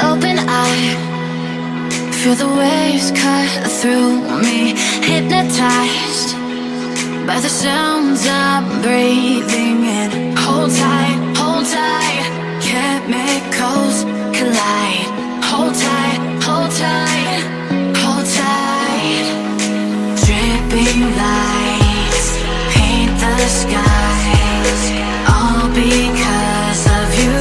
open eye, feel the waves cut through me, hypnotized by the sounds I'm breathing in. Hold tight, chemicals collide. Hold tight, hold tight, hold tight. Dripping lights paint the skies, all because of you.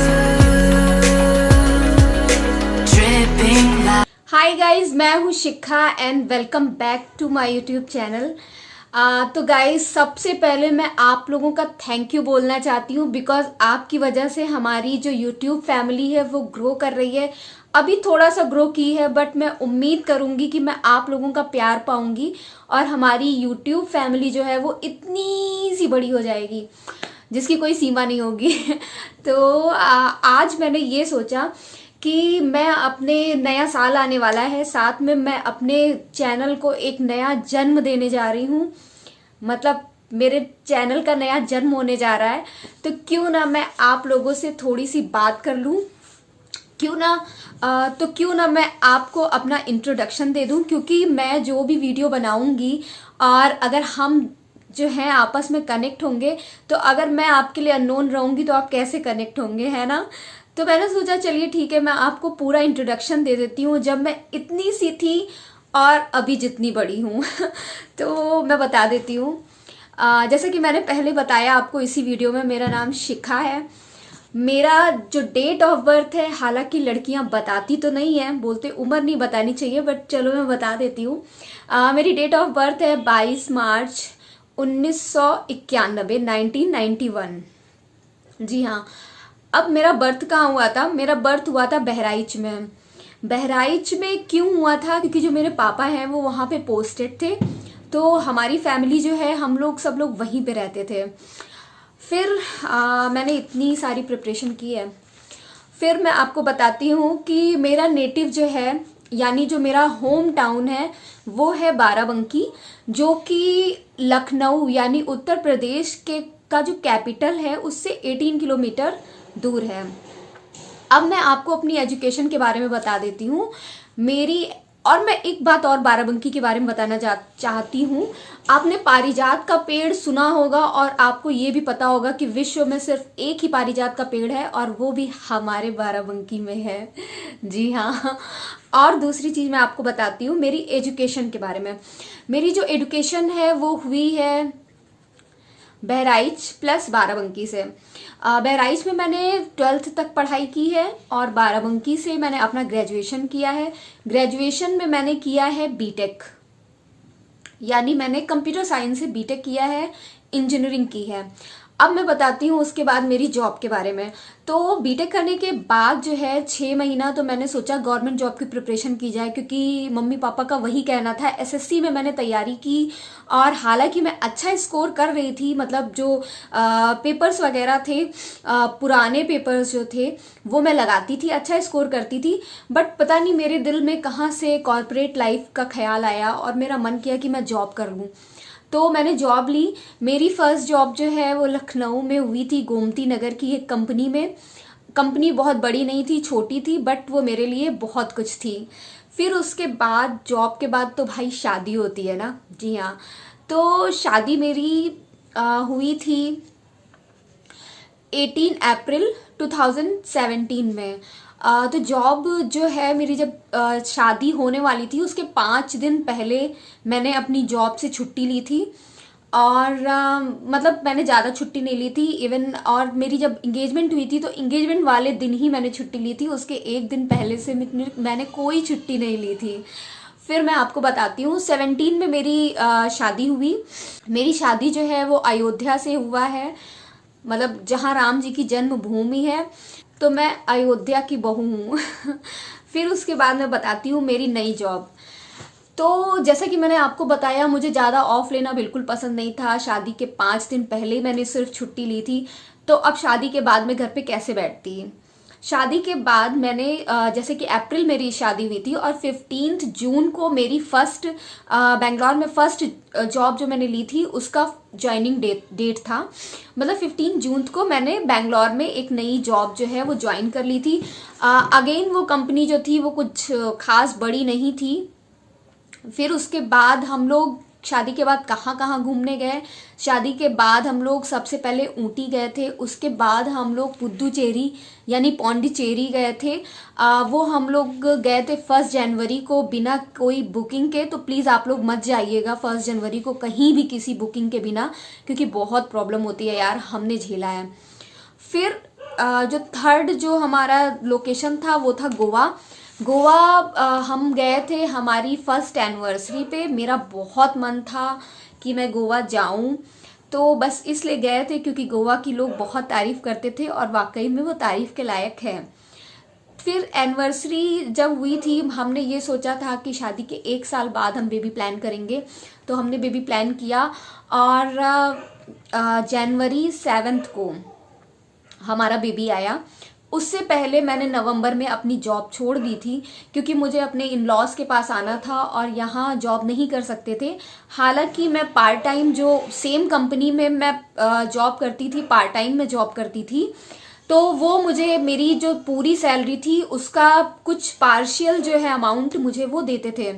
Dripping lights. Hi guys, मैं हूँ Shikha and welcome back to my YouTube channel. तो guys, सबसे पहले मैं आप लोगों का thank you बोलना चाहती हूँ बिकॉज आपकी वजह से हमारी जो यूट्यूब फैमिली है वो ग्रो कर रही है। अभी थोड़ा सा ग्रो की है बट मैं उम्मीद करूँगी कि मैं आप लोगों का प्यार पाऊँगी और हमारी यूट्यूब फैमिली जो है वो इतनी सी बड़ी हो जाएगी जिसकी कोई सीमा नहीं होगी। तो आज मैंने ये सोचा कि मैं अपने नया साल आने वाला है, साथ में मैं अपने चैनल को एक नया जन्म देने जा रही हूँ। मतलब मेरे चैनल का नया जन्म होने जा रहा है, तो क्यों ना मैं आप लोगों से थोड़ी सी बात कर लूँ, क्यों ना मैं आपको अपना इंट्रोडक्शन दे दूँ। क्योंकि मैं जो भी वीडियो बनाऊँगी और अगर हम जो हैं आपस में कनेक्ट होंगे, तो अगर मैं आपके लिए अननोन रहूँगी तो आप कैसे कनेक्ट होंगे, है ना। तो मैंने सोचा चलिए ठीक है, मैं आपको पूरा इंट्रोडक्शन दे देती हूँ, जब मैं इतनी सी थी और अभी जितनी बड़ी हूँ। तो मैं बता देती हूँ। जैसे कि मैंने पहले बताया आपको इसी वीडियो में, मेरा नाम शिखा है। मेरा जो डेट ऑफ बर्थ है, हालांकि लड़कियां बताती तो नहीं है, बोलते उम्र नहीं बतानी चाहिए, बट चलो मैं बता देती हूँ। मेरी डेट ऑफ बर्थ है 22 मार्च 1991, 1991। जी हाँ। अब मेरा बर्थ कहाँ हुआ था? मेरा बर्थ हुआ था बहराइच में। बहराइच में क्यों हुआ था? क्योंकि जो मेरे पापा हैं वो वहाँ पे पोस्टेड थे, तो हमारी फैमिली जो है, हम लोग सब लोग वहीं पे रहते थे। फिर मैंने इतनी सारी प्रिपरेशन की है। फिर मैं आपको बताती हूँ कि मेरा नेटिव जो है, यानी जो मेरा होम टाउन है, वो है बाराबंकी, जो कि लखनऊ यानी उत्तर प्रदेश के का जो कैपिटल है उससे 18 किलोमीटर दूर है। अब मैं आपको अपनी एजुकेशन के बारे में बता देती हूँ और मैं एक बात और बाराबंकी के बारे में बताना चाहती हूँ। आपने पारिजात का पेड़ सुना होगा और आपको ये भी पता होगा कि विश्व में सिर्फ एक ही पारिजात का पेड़ है और वो भी हमारे बाराबंकी में है। जी हाँ। और दूसरी चीज़ मैं आपको बताती हूँ मेरी एजुकेशन के बारे में। मेरी जो एजुकेशन है वो हुई है बहराइच प्लस बाराबंकी से। बहराइच में मैंने 12th तक पढ़ाई की है और बाराबंकी से मैंने अपना ग्रेजुएशन किया है। ग्रेजुएशन में मैंने किया है बीटेक, यानी मैंने कंप्यूटर साइंस से बीटेक किया है, इंजीनियरिंग की है। अब मैं बताती हूँ उसके बाद मेरी जॉब के बारे में। तो बीटेक करने के बाद जो है 6 महीना तो मैंने सोचा गवर्नमेंट जॉब की प्रिपरेशन की जाए, क्योंकि मम्मी पापा का वही कहना था। एसएससी में मैंने तैयारी की और हालांकि मैं अच्छा स्कोर कर रही थी, मतलब जो पेपर्स वगैरह थे, पुराने पेपर्स जो थे वो मैं लगाती थी, अच्छा स्कोर करती थी। बट पता नहीं मेरे दिल में कहाँ से कॉर्पोरेट लाइफ का ख्याल आया और मेरा मन किया कि मैं जॉब कर लूँ। तो मैंने जॉब ली। मेरी फर्स्ट जॉब जो है वो लखनऊ में हुई थी, गोमती नगर की एक कंपनी में। कंपनी बहुत बड़ी नहीं थी, छोटी थी, बट वो मेरे लिए बहुत कुछ थी। फिर उसके बाद जॉब के बाद तो भाई शादी होती है ना। जी हाँ। तो शादी मेरी हुई थी 18 अप्रैल 2017 में। तो जॉब जो है मेरी, जब शादी होने वाली थी उसके 5 दिन पहले मैंने अपनी जॉब से छुट्टी ली थी। और मतलब मैंने ज़्यादा छुट्टी नहीं ली थी इवन। और मेरी जब इंगेजमेंट हुई थी तो इंगेजमेंट वाले दिन ही मैंने छुट्टी ली थी, उसके एक दिन पहले से मैंने कोई छुट्टी नहीं ली थी। फिर मैं आपको बताती हूँ 17 में मेरी शादी हुई। मेरी शादी जो है वो अयोध्या से हुआ है, मतलब जहाँ राम जी की जन्मभूमि है, तो मैं अयोध्या की बहू हूँ। फिर उसके बाद मैं बताती हूँ मेरी नई जॉब। तो जैसा कि मैंने आपको बताया, मुझे ज़्यादा ऑफ लेना बिल्कुल पसंद नहीं था। शादी के 5 दिन पहले मैंने सिर्फ छुट्टी ली थी। तो अब शादी के बाद में घर पे कैसे बैठती, शादी के बाद मैंने जैसे कि अप्रैल मेरी शादी हुई थी और 15 जून को मेरी फर्स्ट बेंगलोर में फर्स्ट जॉब जो मैंने ली थी उसका ज्वाइनिंग डेट था। मतलब 15 जून को मैंने बेंगलोर में एक नई जॉब जो है वो ज्वाइन कर ली थी। अगेन वो कंपनी जो थी वो कुछ खास बड़ी नहीं थी। फिर उसके बाद हम लोग शादी के बाद कहाँ कहाँ घूमने गए। शादी के बाद हम लोग सबसे पहले ऊटी गए थे, उसके बाद हम लोग पुदुचेरी यानी पौंडीचेरी गए थे। वो हम लोग गए थे 1 जनवरी को बिना कोई बुकिंग के। तो प्लीज़ आप लोग मत जाइएगा 1 जनवरी को कहीं भी किसी बुकिंग के बिना, क्योंकि बहुत प्रॉब्लम होती है यार, हमने झेला है। फिर जो थर्ड जो हमारा लोकेशन था वो था गोवा। गोवा हम गए थे हमारी फर्स्ट एनिवर्सरी पे। मेरा बहुत मन था कि मैं गोवा जाऊं, तो बस इसलिए गए थे क्योंकि गोवा की लोग बहुत तारीफ़ करते थे और वाकई में वो तारीफ़ के लायक है। फिर एनिवर्सरी जब हुई थी हमने ये सोचा था कि शादी के 1 साल बाद हम बेबी प्लान करेंगे, तो हमने बेबी प्लान किया और जनवरी 7 को हमारा बेबी आया। उससे पहले मैंने नवंबर में अपनी जॉब छोड़ दी थी क्योंकि मुझे अपने इन लॉज के पास आना था और यहाँ जॉब नहीं कर सकते थे। हालांकि मैं पार्ट टाइम जो सेम कंपनी में मैं जॉब करती थी, पार्ट टाइम में जॉब करती थी, तो वो मुझे मेरी जो पूरी सैलरी थी उसका कुछ पार्शियल जो है अमाउंट मुझे वो देते थे।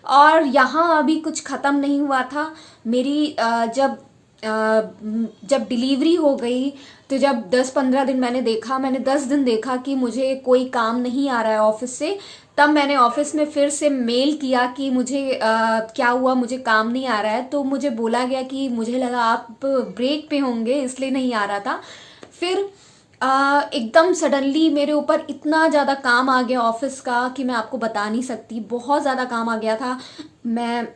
और यहाँ अभी कुछ ख़त्म नहीं हुआ था। मेरी जब डिलीवरी हो गई तो जब 10-15 दिन मैंने 10 दिन देखा कि मुझे कोई काम नहीं आ रहा है ऑफिस से, तब मैंने ऑफिस में फिर से मेल किया कि मुझे क्या हुआ, मुझे काम नहीं आ रहा है। तो मुझे बोला गया कि मुझे लगा आप ब्रेक पे होंगे इसलिए नहीं आ रहा था। फिर एकदम सडनली मेरे ऊपर इतना ज़्यादा काम आ गया ऑफिस का कि मैं आपको बता नहीं सकती। बहुत ज़्यादा काम आ गया था। मैं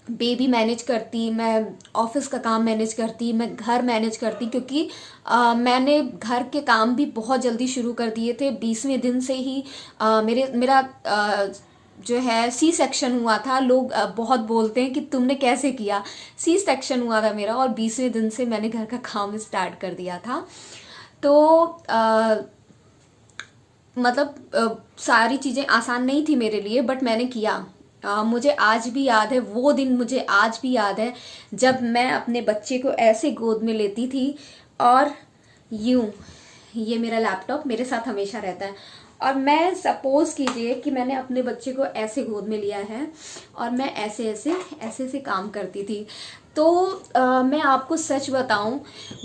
बेबी मैनेज करती, मैं ऑफिस का काम मैनेज करती, मैं घर मैनेज करती, क्योंकि मैंने घर के काम भी बहुत जल्दी शुरू कर दिए थे। 20वें दिन से ही मेरा जो है सी सेक्शन हुआ था। लोग बहुत बोलते हैं कि तुमने कैसे किया। सी सेक्शन हुआ था मेरा और 20वें दिन से मैंने घर का काम स्टार्ट कर दिया था। तो मतलब सारी चीज़ें आसान नहीं थी मेरे लिए, बट मैंने किया। मुझे आज भी याद है वो दिन, मुझे आज भी याद है जब मैं अपने बच्चे को ऐसे गोद में लेती थी और यूं, ये मेरा लैपटॉप मेरे साथ हमेशा रहता है और मैं सपोज कीजिए कि मैंने अपने बच्चे को ऐसे गोद में लिया है और मैं ऐसे ऐसे ऐसे ऐसे काम करती थी। तो मैं आपको सच बताऊं,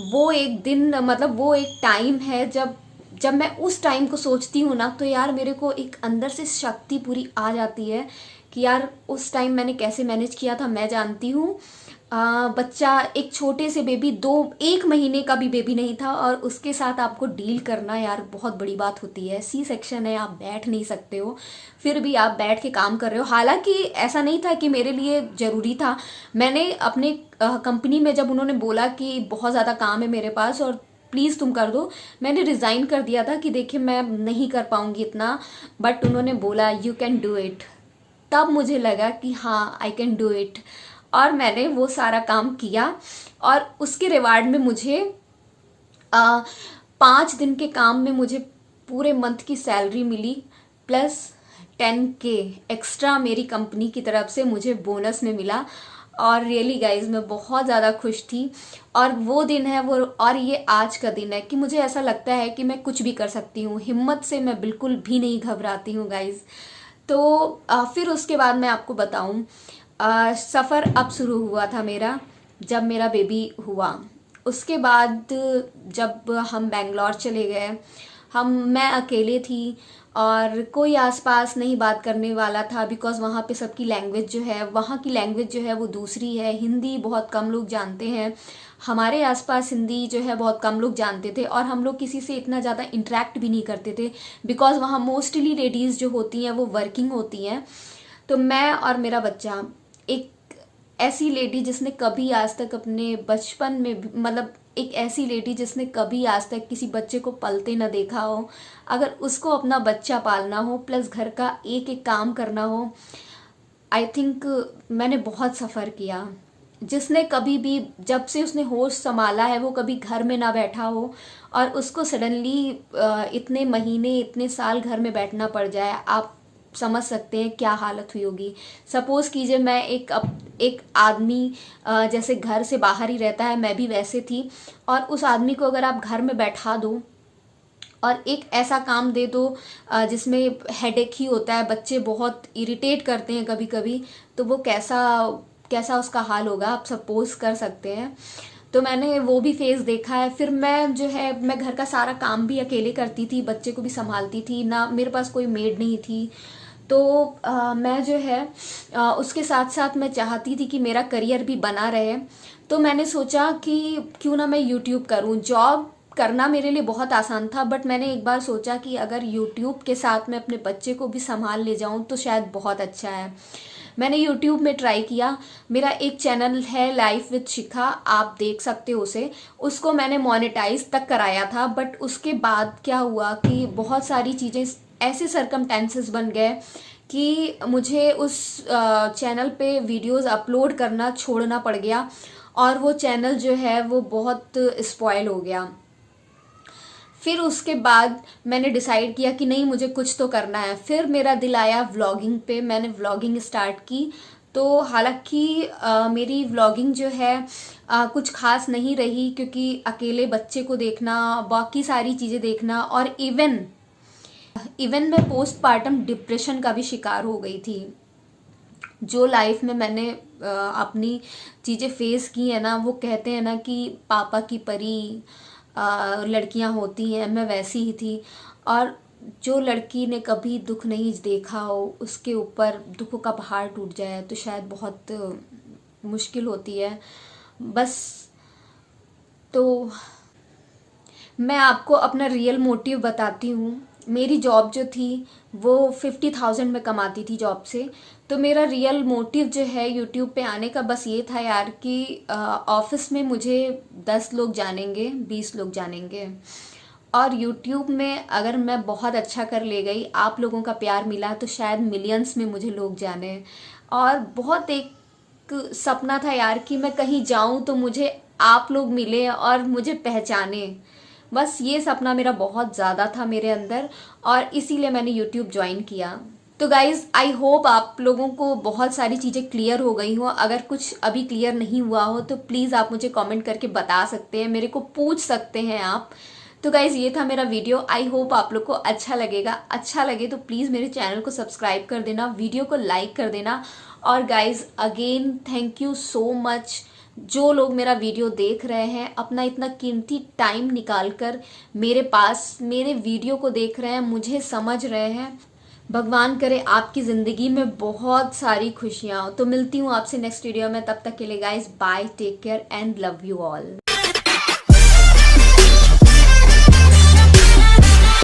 वो एक दिन मतलब वो एक टाइम है जब मैं उस टाइम को सोचती हूँ ना, तो यार मेरे को एक अंदर से शक्ति पूरी आ जाती है कि यार उस टाइम मैंने कैसे मैनेज किया था मैं जानती हूँ। बच्चा एक छोटे से बेबी 1 महीने का भी बेबी नहीं था और उसके साथ आपको डील करना यार बहुत बड़ी बात होती है। सी सेक्शन है, आप बैठ नहीं सकते हो, फिर भी आप बैठ के काम कर रहे हो। हालांकि ऐसा नहीं था कि मेरे लिए ज़रूरी था। मैंने अपने कंपनी में जब उन्होंने बोला कि बहुत ज़्यादा काम है मेरे पास और प्लीज़ तुम कर दो, मैंने रिज़ाइन कर दिया था कि देखिए मैं नहीं कर पाऊँगी इतना, बट उन्होंने बोला यू कैन डू इट। तब मुझे लगा कि हाँ आई कैन डू इट और मैंने वो सारा काम किया और उसके रिवार्ड में मुझे 5 दिन के काम में मुझे पूरे मंथ की सैलरी मिली प्लस 10K एक्स्ट्रा मेरी कंपनी की तरफ से मुझे बोनस में मिला। और रियली गाइज मैं बहुत ज़्यादा खुश थी। और वो दिन है वो, और ये आज का दिन है कि मुझे ऐसा लगता है कि मैं कुछ भी कर सकती हूँ। हिम्मत से मैं बिल्कुल भी नहीं घबराती हूँ गाइज। तो फिर उसके बाद मैं आपको बताऊँ, सफ़र अब शुरू हुआ था मेरा जब मेरा बेबी हुआ। उसके बाद जब हम बेंगलोर चले गए, मैं अकेले थी और कोई आसपास नहीं बात करने वाला था, बिकॉज़ वहाँ पे सबकी लैंग्वेज जो है, वहाँ की लैंग्वेज जो है वो दूसरी है। हिंदी बहुत कम लोग जानते हैं, हमारे आसपास हिंदी जो है बहुत कम लोग जानते थे और हम लोग किसी से इतना ज़्यादा इंटरेक्ट भी नहीं करते थे, बिकॉज़ वहाँ मोस्टली लेडीज़ जो होती हैं वो वर्किंग होती हैं। तो मैं और मेरा बच्चा, एक ऐसी लेडी जिसने कभी आज तक अपने बचपन में, मतलब एक ऐसी लेडी जिसने कभी आज तक किसी बच्चे को पलते न देखा हो, अगर उसको अपना बच्चा पालना हो प्लस घर का एक एक काम करना हो, आई थिंक मैंने बहुत सफ़र किया। जिसने कभी भी, जब से उसने होश संभाला है, वो कभी घर में ना बैठा हो और उसको सडनली इतने महीने इतने साल घर में बैठना पड़ जाए, आप समझ सकते हैं क्या हालत हुई होगी। सपोज कीजिए मैं एक आदमी जैसे घर से बाहर ही रहता है, मैं भी वैसे थी, और उस आदमी को अगर आप घर में बैठा दो और एक ऐसा काम दे दो जिसमें हेडेक ही होता है, बच्चे बहुत इरिटेट करते हैं कभी कभी, तो वो कैसा उसका हाल होगा आप सपोज कर सकते हैं। तो मैंने वो भी फेस देखा है। फिर मैं घर का सारा काम भी अकेले करती थी, बच्चे को भी संभालती थी, ना मेरे पास कोई मेड नहीं थी। तो मैं उसके साथ साथ मैं चाहती थी कि मेरा करियर भी बना रहे। तो मैंने सोचा कि क्यों ना मैं यूट्यूब करूं। जॉब करना मेरे लिए बहुत आसान था, बट मैंने एक बार सोचा कि अगर यूट्यूब के साथ मैं अपने बच्चे को भी संभाल ले जाऊं तो शायद बहुत अच्छा है। मैंने यूट्यूब में ट्राई किया। मेरा एक चैनल है लाइफ विद शिखा, आप देख सकते हो उसे। उसको मैंने मोनेटाइज तक कराया था, बट उसके बाद क्या हुआ कि बहुत सारी चीज़ें ऐसे सरकमटेंसेस बन गए कि मुझे उस चैनल पे वीडियोस अपलोड करना छोड़ना पड़ गया और वो चैनल जो है वो बहुत स्पॉइल हो गया। फिर उसके बाद मैंने डिसाइड किया कि नहीं, मुझे कुछ तो करना है। फिर मेरा दिल आया व्लॉगिंग पे, मैंने व्लॉगिंग स्टार्ट की। तो हालांकि मेरी व्लॉगिंग जो है कुछ खास नहीं रही, क्योंकि अकेले बच्चे को देखना, बाकी सारी चीज़ें देखना, और इवन मैं पोस्टपार्टम डिप्रेशन का भी शिकार हो गई थी। जो लाइफ में मैंने अपनी चीज़ें फेस की है ना, वो कहते हैं ना कि पापा की परी लड़कियां होती हैं, मैं वैसी ही थी। और जो लड़की ने कभी दुख नहीं देखा हो, उसके ऊपर दुखों का पहाड़ टूट जाए तो शायद बहुत मुश्किल होती है। बस तो मैं आपको अपना रियल मोटिव बताती हूँ। मेरी जॉब जो थी वो 50,000 में कमाती थी जॉब से। तो मेरा रियल मोटिव जो है यूट्यूब पे आने का बस ये था यार कि ऑफिस में मुझे 10 लोग जानेंगे, 20 लोग जानेंगे, और यूट्यूब में अगर मैं बहुत अच्छा कर ले गई, आप लोगों का प्यार मिला, तो शायद मिलियंस में मुझे लोग जाने। और बहुत एक सपना था यार कि मैं कहीं जाऊं तो मुझे आप लोग मिले और मुझे पहचाने। बस ये सपना मेरा बहुत ज़्यादा था मेरे अंदर, और इसीलिए मैंने यूट्यूब ज्वाइन किया। तो गाइज़, आई होप आप लोगों को बहुत सारी चीज़ें क्लियर हो गई हो। अगर कुछ अभी क्लियर नहीं हुआ हो तो प्लीज़ आप मुझे कमेंट करके बता सकते हैं, मेरे को पूछ सकते हैं आप। तो गाइज़, ये था मेरा वीडियो। आई होप आप लोग को अच्छा लगेगा। अच्छा लगे तो प्लीज़ मेरे चैनल को सब्सक्राइब कर देना, वीडियो को लाइक कर देना। और guys, again thank you so much जो लोग मेरा वीडियो देख रहे हैं, अपना इतना कीमती टाइम निकालकर मेरे पास मेरे वीडियो को देख रहे हैं, मुझे समझ रहे हैं। भगवान करे आपकी ज़िंदगी में बहुत सारी खुशियाँ हो। तो मिलती हूँ आपसे नेक्स्ट वीडियो में, तब तक के लिए guys bye, take care and love you all.